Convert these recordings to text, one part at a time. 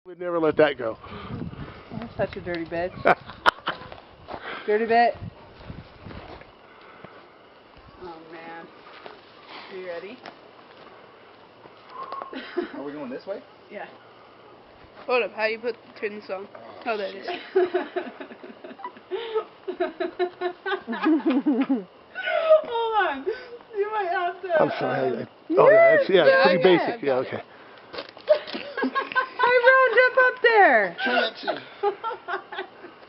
We'd never let that go. That's such a dirty bitch. Dirty bit. Oh man. Are you ready? Are we going this way? Yeah. Hold up, how do you turn this on? Oh, there it is. Hold on. You might have to. I'm sorry. Oh yeah, it's pretty okay. basic. Yeah, okay. Hey, Ron, jump up there. Try to.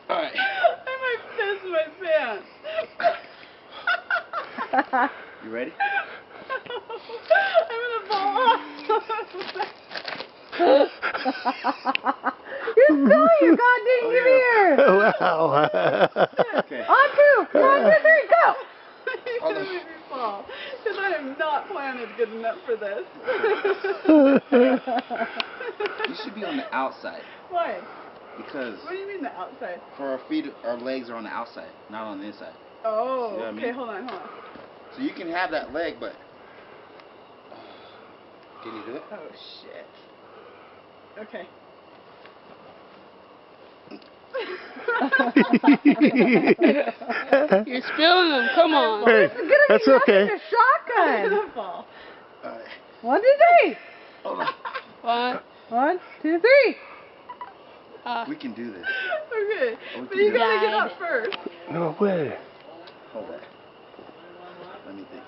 Alright. I might piss my pants. You ready? I'm gonna fall off. You're silly, you goddamn give here. Wow. Okay. On two. 1, 2, 3, go. You're Hold gonna on. make me fall. Because I am not planted good enough for this. You should be on the outside. Why? Because What do you mean the outside? for our feet, our legs are on the outside, not on the inside. Oh, See what I okay, mean? hold on. So you can have that leg, but... Can you do it? Oh, shit. Okay. You're spilling them, come on. Hey, that's okay. A shotgun. Fall. Alright. 1, 2, 3. Hold on. One. 1, 2, 3. We can do this. Okay, We but can you do gotta it. get up first. No way. Hold that. Let me think.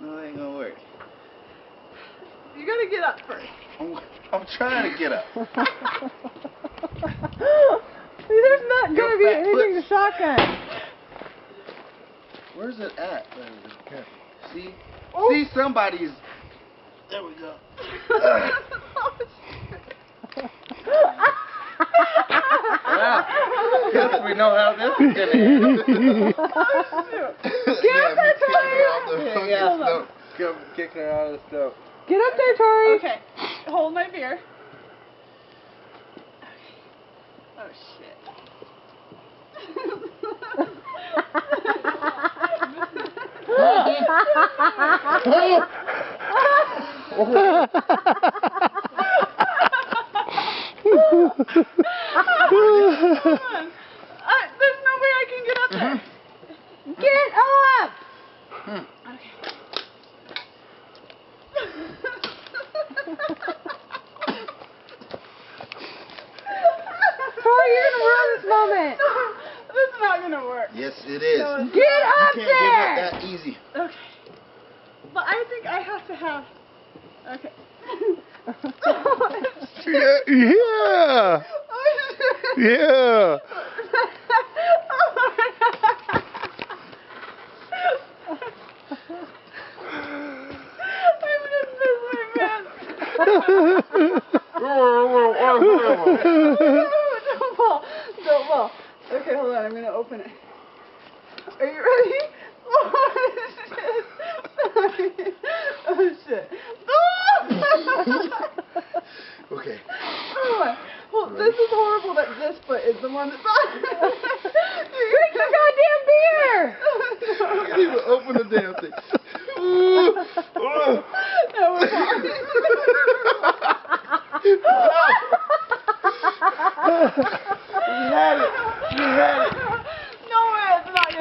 No, that ain't gonna work. You gotta get up first. I'm trying to get up. There's not Your gonna be fat anything to foot. shotgun. Where's it at? See? Oh. See, somebody's... There we go. Well, guess we know how this is gonna end. Get up there, Tori. Come kicking her out of the stove. Get up there, Tori. Okay, hold my beer. Okay. Oh shit. There's no way I can get up there. Get up! Okay. Tori, you're gonna ruin this moment. No, this is not gonna work. Yes, it is. No, You get up can't there! give up that easy. Okay. But I think I have to have. Okay. Yeah. Yeah. I'm gonna miss my pants. Don't fall. Don't fall. Okay, hold on. I'm gonna open it. Are you ready? Oh shit. Oh shit. Okay. Oh, well, this is horrible that this foot is the one that's on. Drink the goddamn beer! You can't even open the damn thing.